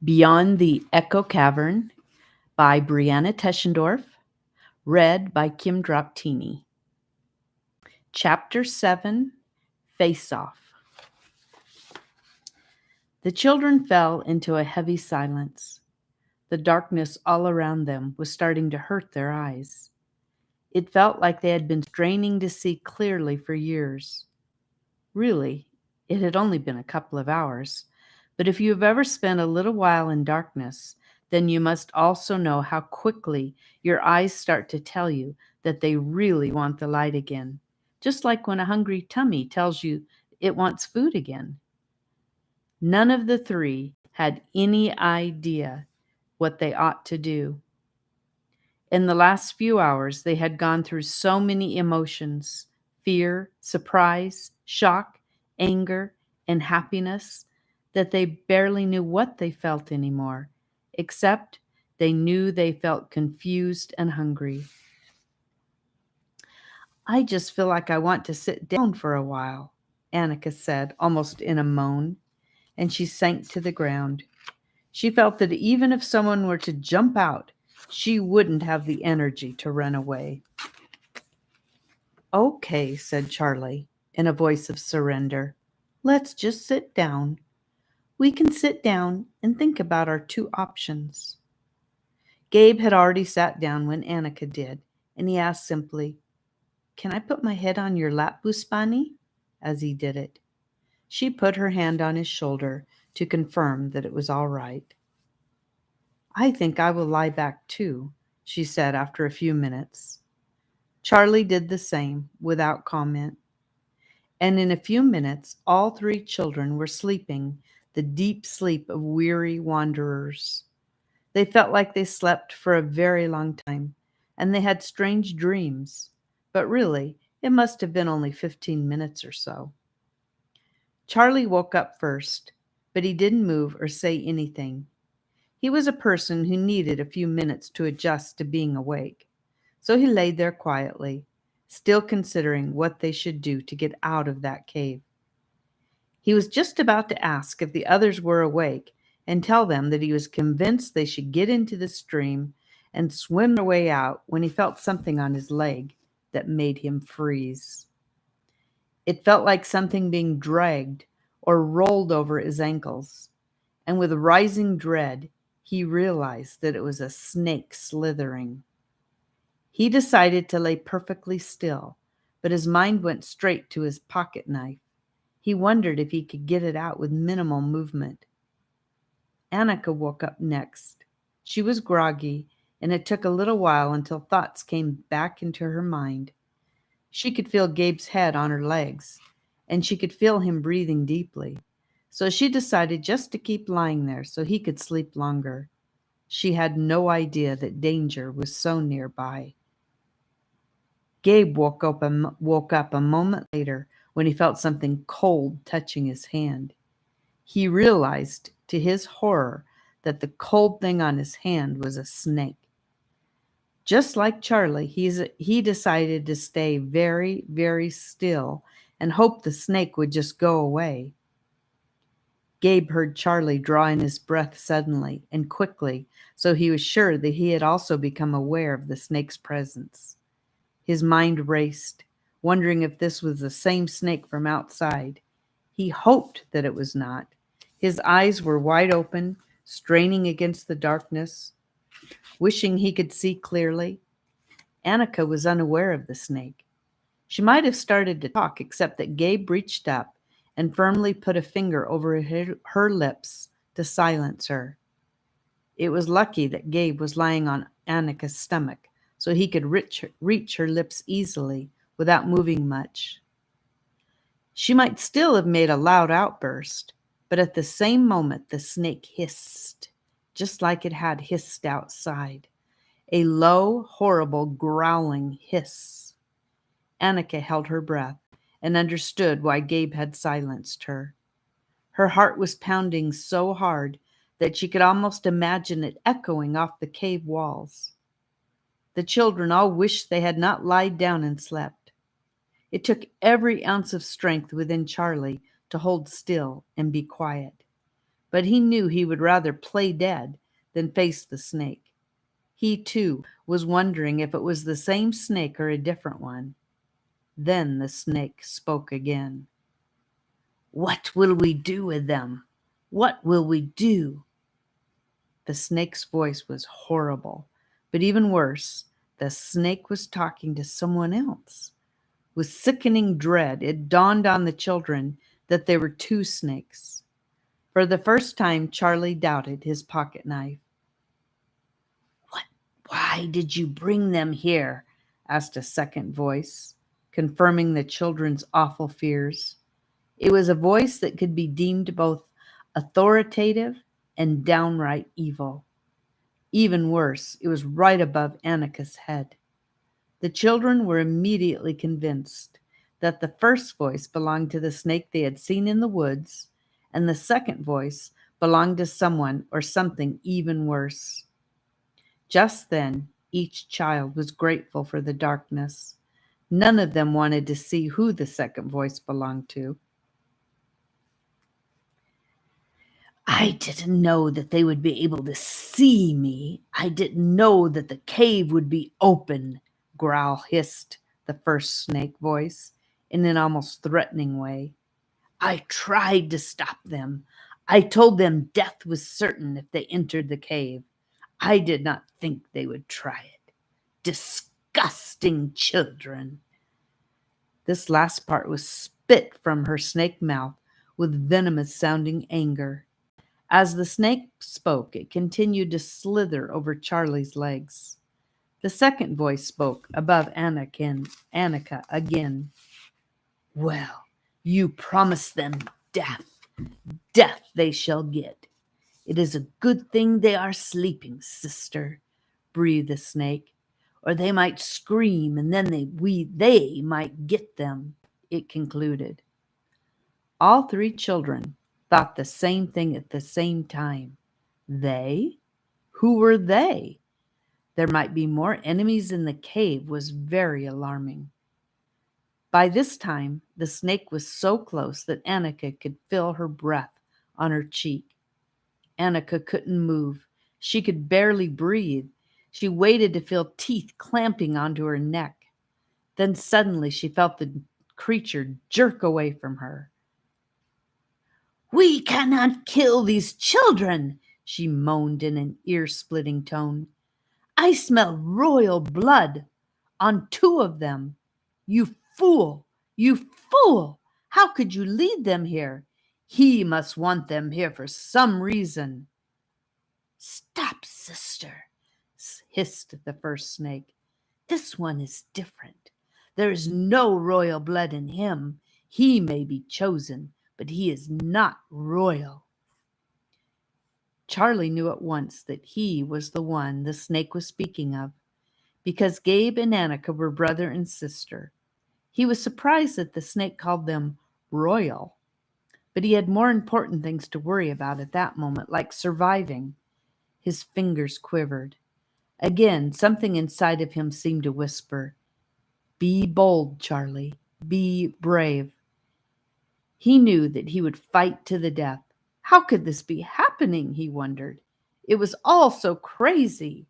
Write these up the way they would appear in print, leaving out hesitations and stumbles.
Beyond the Echo Cavern by BreAnna Teschendorf, read by Kim Droptiny. Chapter 7, Face Off. The children fell into a heavy silence. The darkness all around them was starting to hurt their eyes. It felt like they had been straining to see clearly for years. Really, it had only been a couple of hours, but if you have ever spent a little while in darkness, then you must also know how quickly your eyes start to tell you that they really want the light again, just like when a hungry tummy tells you it wants food again. None of the three had any idea what they ought to do. In the last few hours, they had gone through so many emotions: fear, surprise, shock, anger, and happiness that they barely knew what they felt anymore, except they knew they felt confused and hungry. I just feel like I want to sit down for a while, Annika said, almost in a moan, and she sank to the ground. She felt that even if someone were to jump out, she wouldn't have the energy to run away. Okay, said Charlie, in a voice of surrender. Let's just sit down. We can sit down and think about our two options. Gabe had already sat down when Annika did, and he asked simply, Can I put my head on your lap, Buspani? As he did it. She put her hand on his shoulder to confirm that it was all right. I think I will lie back too, she said after a few minutes. Charlie did the same, without comment. And in a few minutes, all three children were sleeping the deep sleep of weary wanderers. They felt like they slept for a very long time, and they had strange dreams, but really, it must have been only 15 minutes or so. Charlie woke up first, but he didn't move or say anything. He was a person who needed a few minutes to adjust to being awake, so he lay there quietly, still considering what they should do to get out of that cave. He was just about to ask if the others were awake and tell them that he was convinced they should get into the stream and swim their way out when he felt something on his leg that made him freeze. It felt like something being dragged or rolled over his ankles, and with rising dread, he realized that it was a snake slithering. He decided to lay perfectly still, but his mind went straight to his pocket knife. He wondered if he could get it out with minimal movement. Annika woke up next. She was groggy, and it took a little while until thoughts came back into her mind. She could feel Gabe's head on her legs, and she could feel him breathing deeply. So she decided just to keep lying there so he could sleep longer. She had no idea that danger was so nearby. Gabe woke up a moment later when he felt something cold touching his hand. He realized, to his horror, that the cold thing on his hand was a snake. Just like Charlie, he decided to stay very, very still and hope the snake would just go away. Gabe heard Charlie draw in his breath suddenly and quickly, so he was sure that he had also become aware of the snake's presence. His mind raced, wondering if this was the same snake from outside. He hoped that it was not. His eyes were wide open, straining against the darkness, wishing he could see clearly. Annika was unaware of the snake. She might have started to talk, except that Gabe reached up and firmly put a finger over her lips to silence her. It was lucky that Gabe was lying on Annika's stomach, so he could reach her lips easily without moving much. She might still have made a loud outburst, but at the same moment the snake hissed, just like it had hissed outside. A low, horrible, growling hiss. Annika held her breath and understood why Gabe had silenced her. Her heart was pounding so hard that she could almost imagine it echoing off the cave walls. The children all wished they had not lied down and slept. It took every ounce of strength within Charlie to hold still and be quiet. but he knew he would rather play dead than face the snake. He, too, was wondering if it was the same snake or a different one. Then the snake spoke again. "What will we do with them? What will we do?" The snake's voice was horrible, but even worse, the snake was talking to someone else. With sickening dread, it dawned on the children that there were two snakes. For the first time, Charlie doubted his pocket knife. "Why did you bring them here?" asked a second voice, confirming the children's awful fears. It was a voice that could be deemed both authoritative and downright evil. Even worse, it was right above Annika's head. The children were immediately convinced that the first voice belonged to the snake they had seen in the woods, and the second voice belonged to someone or something even worse. Just then, each child was grateful for the darkness. None of them wanted to see who the second voice belonged to. "I didn't know that they would be able to see me. I didn't know that the cave would be open," Growl hissed the first snake voice in an almost threatening way. "I tried to stop them. I told them death was certain if they entered the cave. I did not think they would try it. Disgusting children." This last part was spit from her snake mouth with venomous sounding anger. As the snake spoke, it continued to slither over Charlie's legs. The second voice spoke above Annika again. "Well, you promised them death. Death they shall get. It is a good thing they are sleeping, sister," breathed the snake, "or they might scream and then they might get them," it concluded. All three children thought the same thing at the same time. They? Who were they? There might be more enemies in the cave was very alarming. By this time, the snake was so close that Annika could feel her breath on her cheek. Annika couldn't move. She could barely breathe. She waited to feel teeth clamping onto her neck. Then suddenly she felt the creature jerk away from her. "We cannot kill these children," she moaned in an ear-splitting tone. "I smell royal blood on two of them. You fool! You fool! How could you lead them here? He must want them here for some reason." "Stop, sister," hissed the first snake. "This one is different. There is no royal blood in him. He may be chosen, but he is not royal." Charlie knew at once that he was the one the snake was speaking of, because Gabe and Annika were brother and sister. He was surprised that the snake called them royal, but he had more important things to worry about at that moment, like surviving. His fingers quivered. Again, something inside of him seemed to whisper, "Be bold, Charlie. Be brave." He knew that he would fight to the death. How could this be happening, he wondered. It was all so crazy.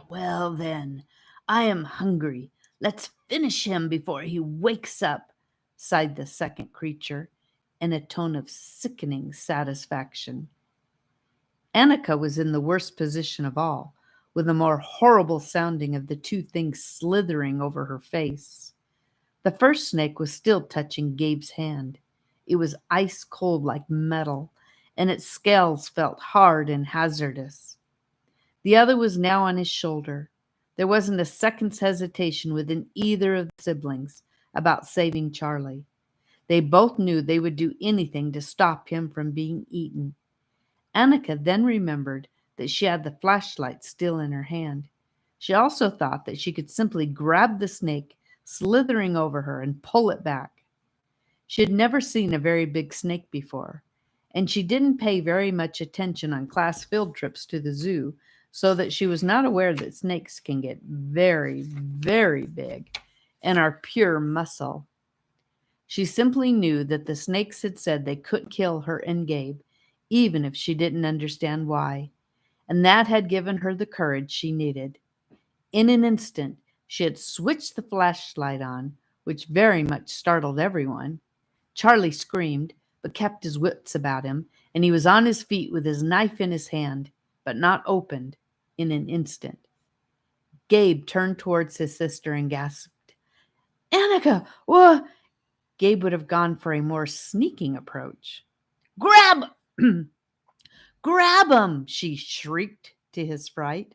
Well then, I am hungry. Let's finish him before he wakes up," sighed the second creature in a tone of sickening satisfaction. Annika was in the worst position of all, with the more horrible sounding of the two things slithering over her face. The first snake was still touching Gabe's hand. It was ice cold like metal, and its scales felt hard and hazardous. The other was now on his shoulder. There wasn't a second's hesitation within either of the siblings about saving Charlie. They both knew they would do anything to stop him from being eaten. Annika then remembered that she had the flashlight still in her hand. She also thought that she could simply grab the snake slithering over her and pull it back. She had never seen a very big snake before, and she didn't pay very much attention on class field trips to the zoo, so that she was not aware that snakes can get very, very big and are pure muscle. She simply knew that the snakes had said they couldn't kill her and Gabe, even if she didn't understand why, and that had given her the courage she needed. In an instant, she had switched the flashlight on, which very much startled everyone. Charlie screamed, but kept his wits about him, and he was on his feet with his knife in his hand, but not opened, in an instant. Gabe turned towards his sister and gasped, "Annika, what?" Gabe would have gone for a more sneaking approach. "Grab! Grab him!" she shrieked to his fright.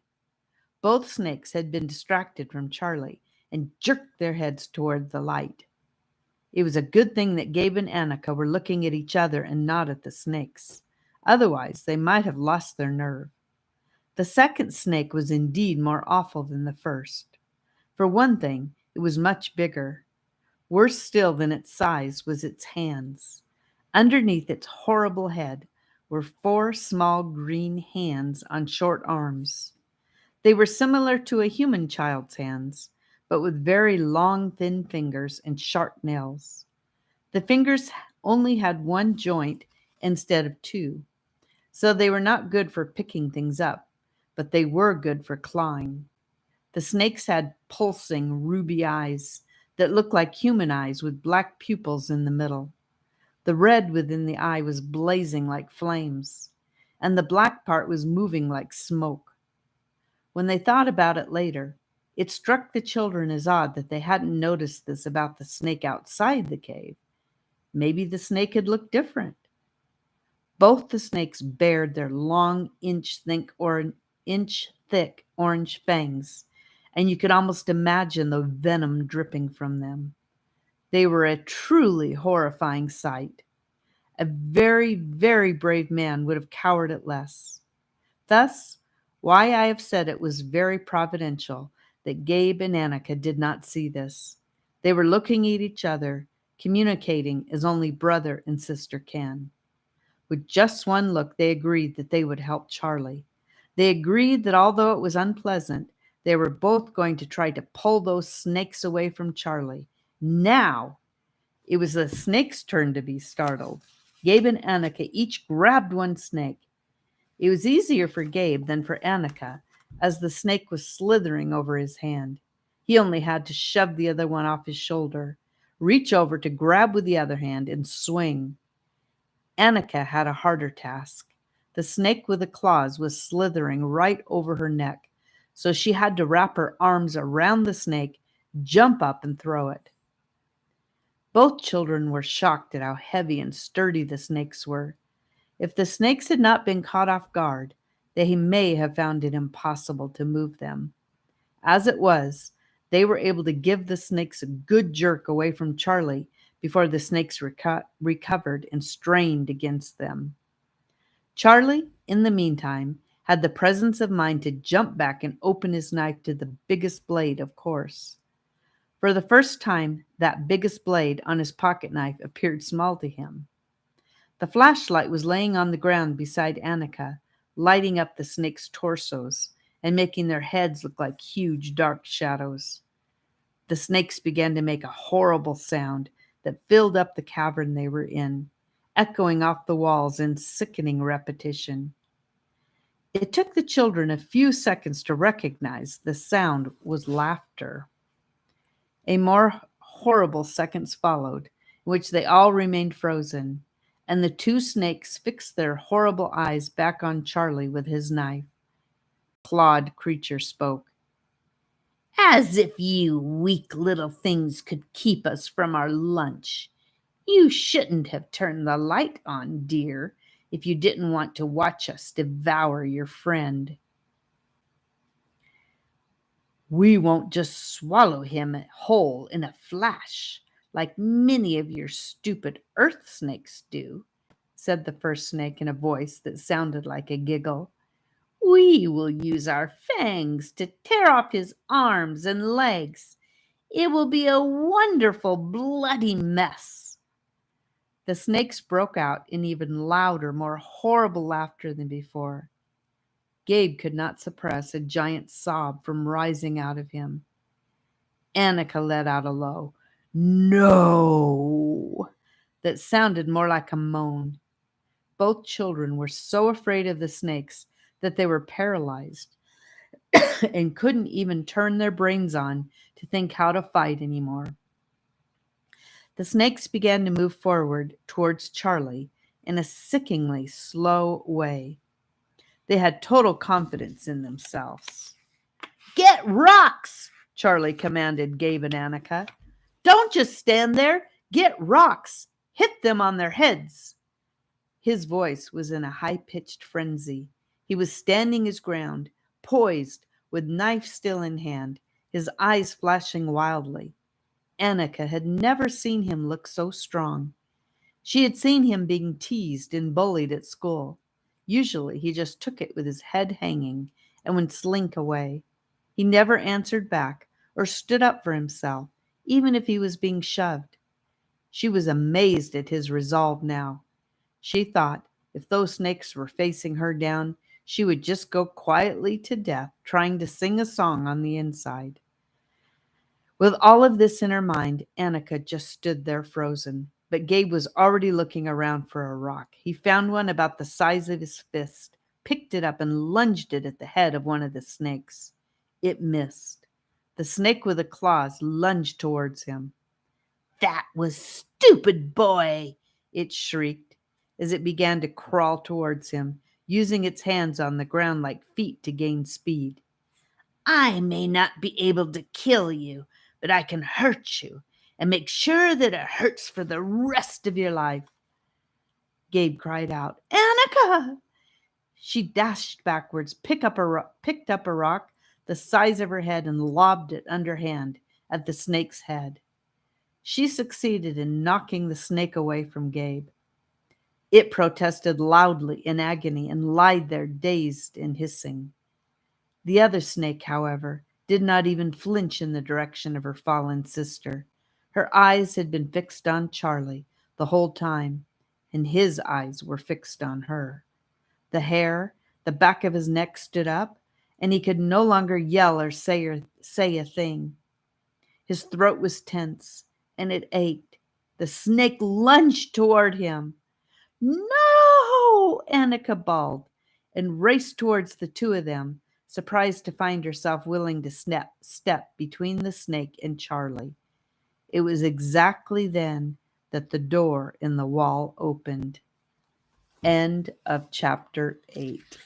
Both snakes had been distracted from Charlie and jerked their heads toward the light. It was a good thing that Gabe and Annika were looking at each other and not at the snakes. Otherwise, they might have lost their nerve. The second snake was indeed more awful than the first. For one thing, it was much bigger. Worse still than its size was its hands. Underneath its horrible head were 4 small green hands on short arms. They were similar to a human child's hands, but with very long, thin fingers and sharp nails. The fingers only had 1 joint instead of 2, so they were not good for picking things up, but they were good for clawing. The snakes had pulsing, ruby eyes that looked like human eyes with black pupils in the middle. The red within the eye was blazing like flames, and the black part was moving like smoke. When they thought about it later, it struck the children as odd that they hadn't noticed this about the snake outside the cave. Maybe the snake had looked different. Both the snakes bared their long, inch-thick orange fangs, and you could almost imagine the venom dripping from them. They were a truly horrifying sight. A very, very brave man would have cowered at less. Thus, why I have said it was very providential that Gabe and Annika did not see this. They were looking at each other, communicating as only brother and sister can. With just one look, they agreed that they would help Charlie. They agreed that although it was unpleasant, they were both going to try to pull those snakes away from Charlie. Now, it was the snake's turn to be startled. Gabe and Annika each grabbed 1 snake. It was easier for Gabe than for Annika, as the snake was slithering over his hand. He only had to shove the other one off his shoulder, reach over to grab with the other hand, and swing. Annika had a harder task. The snake with the claws was slithering right over her neck, so she had to wrap her arms around the snake, jump up, and throw it. Both children were shocked at how heavy and sturdy the snakes were. If the snakes had not been caught off guard, they may have found it impossible to move them. As it was, they were able to give the snakes a good jerk away from Charlie before the snakes recovered and strained against them. Charlie, in the meantime, had the presence of mind to jump back and open his knife to the biggest blade, of course. For the first time, that biggest blade on his pocket knife appeared small to him. The flashlight was laying on the ground beside Annika, lighting up the snakes' torsos and making their heads look like huge dark shadows. The snakes began to make a horrible sound that filled up the cavern they were in, echoing off the walls in sickening repetition. It took the children a few seconds to recognize the sound was laughter. A more horrible seconds followed, in which they all remained frozen, and the 2 snakes fixed their horrible eyes back on Charlie with his knife. Clawed creature spoke. "As if you weak little things could keep us from our lunch. You shouldn't have turned the light on, dear, if you didn't want to watch us devour your friend. We won't just swallow him whole in a flash, like many of your stupid earth snakes do," said the first snake in a voice that sounded like a giggle. "We will use our fangs to tear off his arms and legs. It will be a wonderful bloody mess." The snakes broke out in even louder, more horrible laughter than before. Gabe could not suppress a giant sob from rising out of him. Annika let out a low, "No!" that sounded more like a moan. Both children were so afraid of the snakes that they were paralyzed and couldn't even turn their brains on to think how to fight anymore. The snakes began to move forward towards Charlie in a sickeningly slow way. They had total confidence in themselves. "Get rocks!" Charlie commanded Gabe and Annika. "Don't just stand there. Get rocks. Hit them on their heads." His voice was in a high-pitched frenzy. He was standing his ground, poised, with knife still in hand, his eyes flashing wildly. Annika had never seen him look so strong. She had seen him being teased and bullied at school. Usually he just took it with his head hanging and would slink away. He never answered back or stood up for himself, even if he was being shoved. She was amazed at his resolve now. She thought if those snakes were facing her down, she would just go quietly to death, trying to sing a song on the inside. With all of this in her mind, Annika just stood there frozen. But Gabe was already looking around for a rock. He found one about the size of his fist, picked it up, and lunged it at the head of one of the snakes. It missed. The snake with the claws lunged towards him. "That was stupid, boy!" it shrieked as it began to crawl towards him, using its hands on the ground like feet to gain speed. "I may not be able to kill you, but I can hurt you and make sure that it hurts for the rest of your life." Gabe cried out, "Annika!" She dashed backwards, picked up a rock the size of her head and lobbed it underhand at the snake's head. She succeeded in knocking the snake away from Gabe. It protested loudly in agony and lied there dazed and hissing. The other snake, however, did not even flinch in the direction of her fallen sister. Her eyes had been fixed on Charlie the whole time, and his eyes were fixed on her. The back of his neck stood up, and he could no longer yell or say a thing. His throat was tense, and it ached. The snake lunged toward him. "No!" Annika bawled, and raced towards the two of them, surprised to find herself willing to step between the snake and Charlie. It was exactly then that the door in the wall opened. End of chapter 8.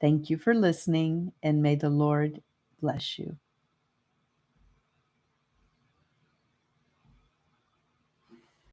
Thank you for listening, and may the Lord bless you.